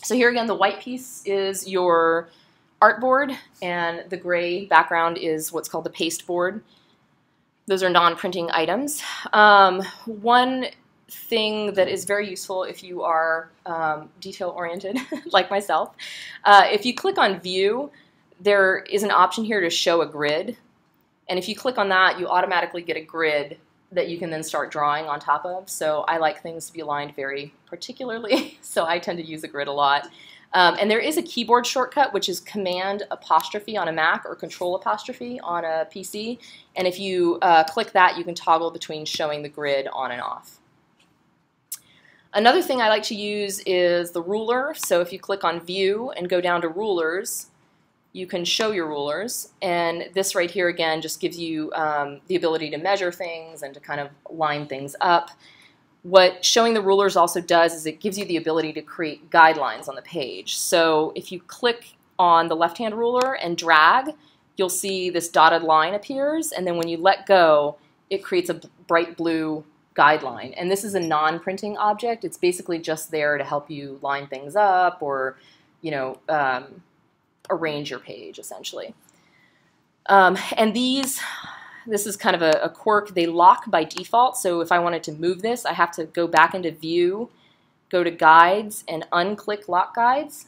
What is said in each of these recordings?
So here again, the white piece is your artboard, and the gray background is what's called the paste board. Those are non-printing items. One thing that is very useful if you are detail-oriented, like myself, if you click on View, there is an option here to show a grid. And if you click on that, you automatically get a grid that you can then start drawing on top of. So I like things to be aligned very particularly, so I tend to use a grid a lot. And there is a keyboard shortcut, which is Command apostrophe on a Mac or Control apostrophe on a PC. And if you click that, you can toggle between showing the grid on and off. Another thing I like to use is the ruler. So if you click on View and go down to Rulers, you can show your rulers, and this right here again just gives you the ability to measure things and to kind of line things up. What showing the rulers also does is it gives you the ability to create guidelines on the page. So if you click on the left-hand ruler and drag, you'll see this dotted line appears, and then when you let go, it creates a bright blue guideline. And this is a non-printing object. It's basically just there to help you line things up or, you know, arrange your page, essentially. And this is kind of a quirk. They lock by default, so if I wanted to move this, I have to go back into View, go to Guides, and unclick Lock Guides.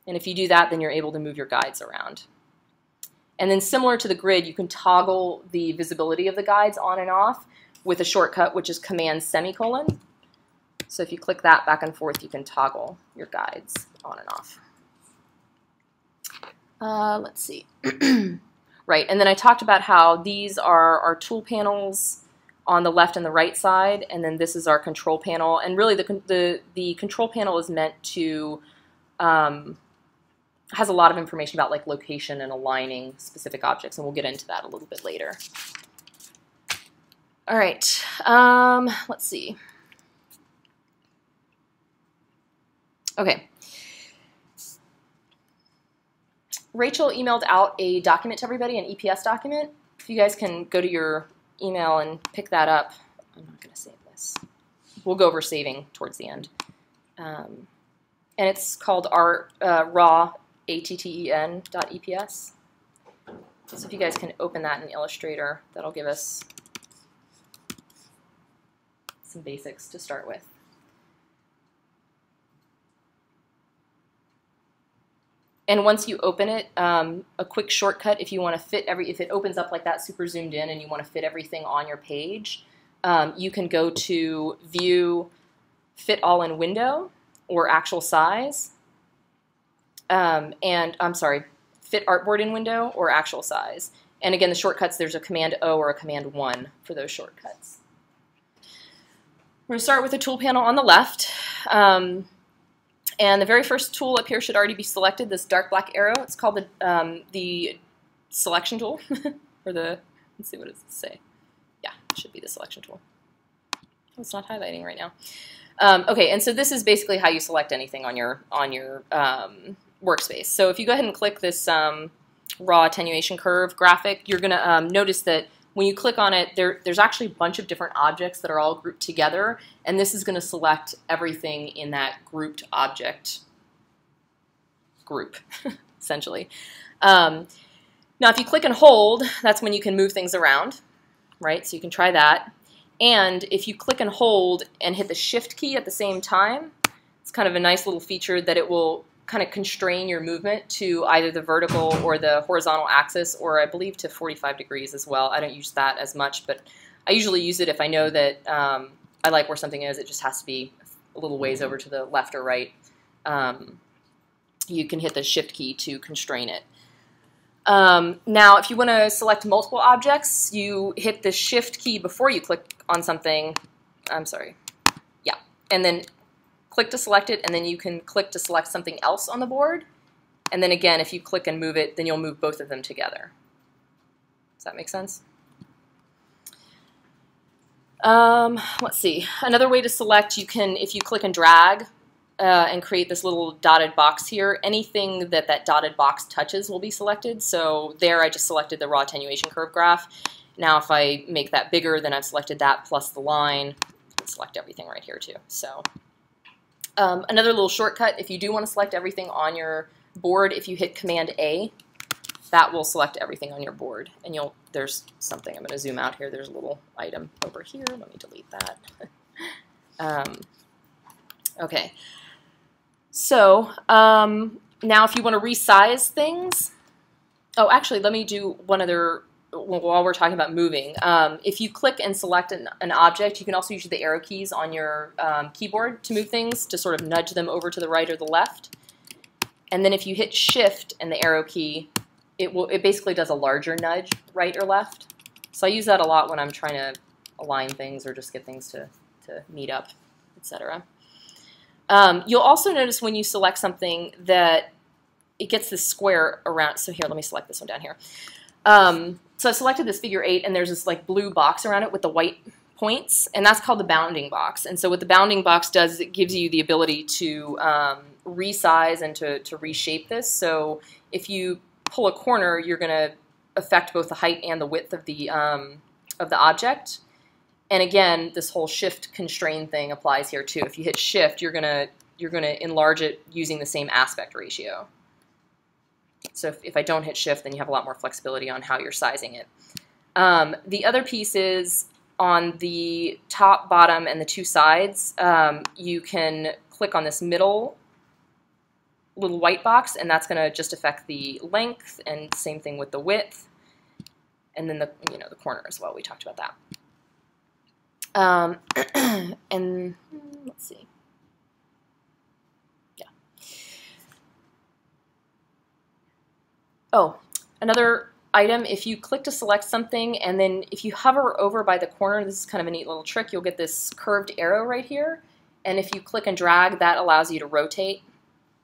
And if you do that, then you're able to move your guides around. And then similar to the grid, you can toggle the visibility of the guides on and off with a shortcut, which is Command semicolon. So if you click that back and forth, you can toggle your guides on and off. Let's see. Right, and then I talked about how these are our tool panels on the left and the right side, and then this is our control panel. And really, the control panel is meant to has a lot of information about like location and aligning specific objects, and we'll get into that a little bit later. All right, let's see. Okay. Rachel emailed out a document to everybody, an EPS document. If you guys can go to your email and pick that up. I'm not going to save this. We'll go over saving towards the end. And it's called our raw atten.eps. So if you guys can open that in Illustrator, that'll give us some basics to start with. And once you open it, a quick shortcut if you want to fit if it opens up like that, super zoomed in, and you want to fit everything on your page, you can go to View, Fit All in Window, or Actual Size, and I'm sorry, Fit Artboard in Window or Actual Size. And again, the shortcuts, there's a Command O or a Command 1 for those shortcuts. We're going to start with the tool panel on the left. And the very first tool up here should already be selected, this dark black arrow. It's called the selection tool, or the, let's see, what does it say? Yeah, it should be the selection tool. Oh, it's not highlighting right now. Okay, and so this is basically how you select anything on your workspace. So if you go ahead and click this raw attenuation curve graphic, you're going to notice that when you click on it, there's actually a bunch of different objects that are all grouped together, and this is going to select everything in that grouped object group, essentially. Now, if you click and hold, that's when you can move things around, right? So you can try that. And if you click and hold and hit the Shift key at the same time, it's kind of a nice little feature that it will kind of constrain your movement to either the vertical or the horizontal axis, or I believe to 45 degrees as well. I don't use that as much, but I usually use it if I know that I like where something is. It just has to be a little ways over to the left or right. You can hit the Shift key to constrain it. Now, if you want to select multiple objects, you hit the Shift key before you click on something. I'm sorry. Yeah, and then click to select it, and then you can click to select something else on the board. And then again, if you click and move it, then you'll move both of them together. Does that make sense? Let's see. Another way to select, you can, if you click and drag and create this little dotted box here, anything that that dotted box touches will be selected. So there I just selected the raw attenuation curve graph. Now if I make that bigger, then I've selected that plus the line. I can select everything right here too. So Another little shortcut, if you do want to select everything on your board, if you hit Command A, that will select everything on your board. And there's something, I'm going to zoom out here, there's a little item over here, let me delete that. Okay, so now if you want to resize things, oh, actually, let me do one other, while we're talking about moving. If you click and select an object, you can also use the arrow keys on your keyboard to move things, to sort of nudge them over to the right or the left. And then if you hit Shift and the arrow key, it basically does a larger nudge, right or left. So I use that a lot when I'm trying to align things or just get things to meet up, etc. You'll also notice when you select something that it gets this square around. So here, let me select this one down here. So I selected this figure 8, and there's this like blue box around it with the white points, and that's called the bounding box. And so what the bounding box does is it gives you the ability to resize and to reshape this. So if you pull a corner, you're going to affect both the height and the width of the object. And again, this whole shift constrain thing applies here too. If you hit Shift, you're gonna enlarge it using the same aspect ratio. So if I don't hit Shift, then you have a lot more flexibility on how you're sizing it. The other piece is on the top, bottom, and the two sides, you can click on this middle little white box, and that's going to just affect the length, and same thing with the width, and then the corner as well. We talked about that. And let's see. Yeah. Oh, another item, if you click to select something and then if you hover over by the corner, this is kind of a neat little trick, you'll get this curved arrow right here. And if you click and drag, that allows you to rotate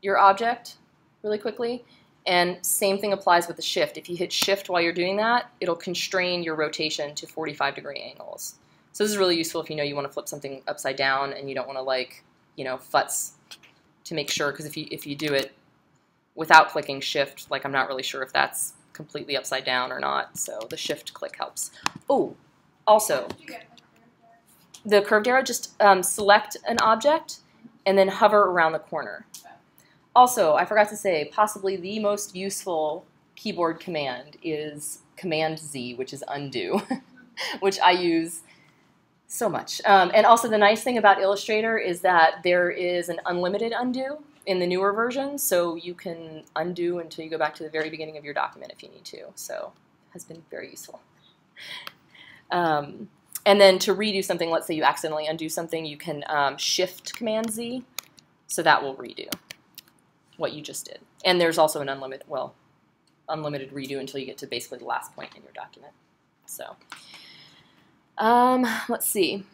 your object really quickly. And same thing applies with the Shift. If you hit Shift while you're doing that, it'll constrain your rotation to 45-degree angles. So this is really useful if you want to flip something upside down and you don't want to futz to make sure, because if you do it without clicking Shift, I'm not really sure if that's completely upside down or not. So the Shift click helps. Oh, also, the curved arrow, just select an object and then hover around the corner. Also, I forgot to say, possibly the most useful keyboard command is Command Z, which is undo, which I use so much. And also the nice thing about Illustrator is that there is an unlimited undo in the newer version, so you can undo until you go back to the very beginning of your document if you need to. So it has been very useful. And then to redo something, let's say you accidentally undo something, you can Shift Command Z, so that will redo what you just did. And there's also an unlimited redo until you get to basically the last point in your document. So let's see.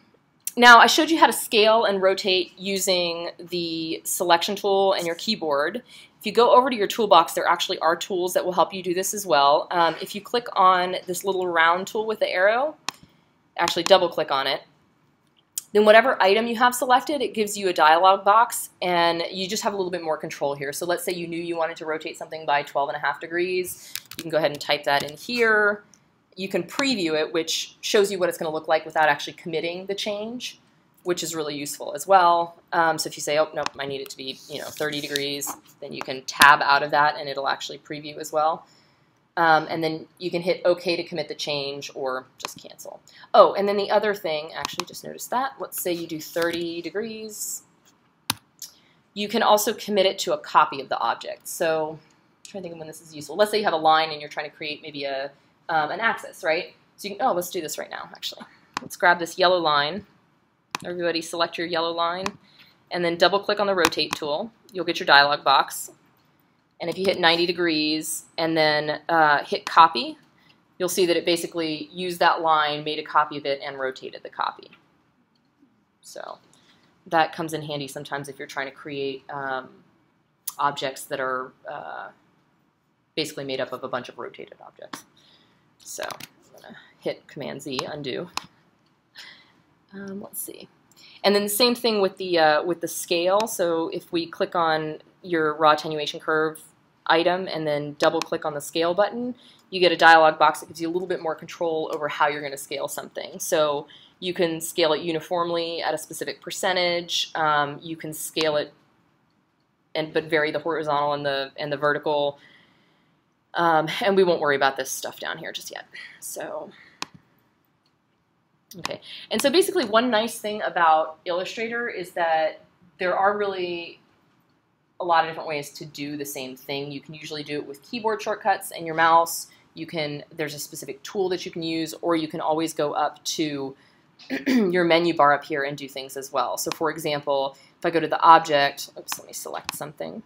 Now I showed you how to scale and rotate using the selection tool and your keyboard. If you go over to your toolbox, there actually are tools that will help you do this as well. If you click on this little round tool with the arrow, actually double click on it, then whatever item you have selected, it gives you a dialog box, and you just have a little bit more control here. So let's say you knew you wanted to rotate something by 12.5 degrees. You can go ahead and type that in here. You can preview it, which shows you what it's going to look like without actually committing the change, which is really useful as well. So if you say, oh, nope, I need it to be 30 degrees, then you can tab out of that, and it'll actually preview as well. And then you can hit OK to commit the change or just cancel. Oh, and then the other thing, actually just noticed that. Let's say you do 30 degrees. You can also commit it to a copy of the object. So I'm trying to think of when this is useful. Let's say you have a line and you're trying to create maybe an axis, right? So you can, oh, let's do this right now, actually. Let's grab this yellow line. Everybody select your yellow line and then double click on the rotate tool. You'll get your dialog box. And if you hit 90 degrees and then hit copy, you'll see that it basically used that line, made a copy of it, and rotated the copy. So that comes in handy sometimes if you're trying to create objects that are basically made up of a bunch of rotated objects. So I'm going to hit Command Z, undo. Let's see. And then the same thing with the scale. So if we click on your raw attenuation curve item and then double click on the scale button, you get a dialog box that gives you a little bit more control over how you're going to scale something. So You can scale it uniformly at a specific percentage. You can scale it but vary the horizontal and the vertical. And we won't worry about this stuff down here just yet. So, okay. And so basically one nice thing about Illustrator is that there are really a lot of different ways to do the same thing. You can usually do it with keyboard shortcuts and your mouse. There's a specific tool that you can use, or you can always go up to your menu bar up here and do things as well. So for example, if I go to the object, oops, let me select something,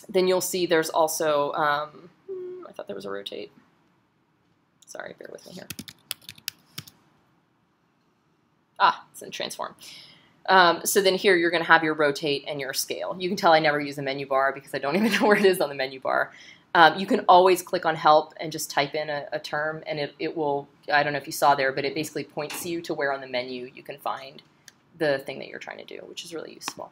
then you'll see there's also, I thought there was a rotate. Sorry, bear with me here. It's in transform. So then here you're going to have your rotate and your scale. You can tell I never use the menu bar because I don't even know where it is on the menu bar. You can always click on help and just type in a term, and it will, I don't know if you saw there, but it basically points you to where on the menu you can find the thing that you're trying to do, which is really useful.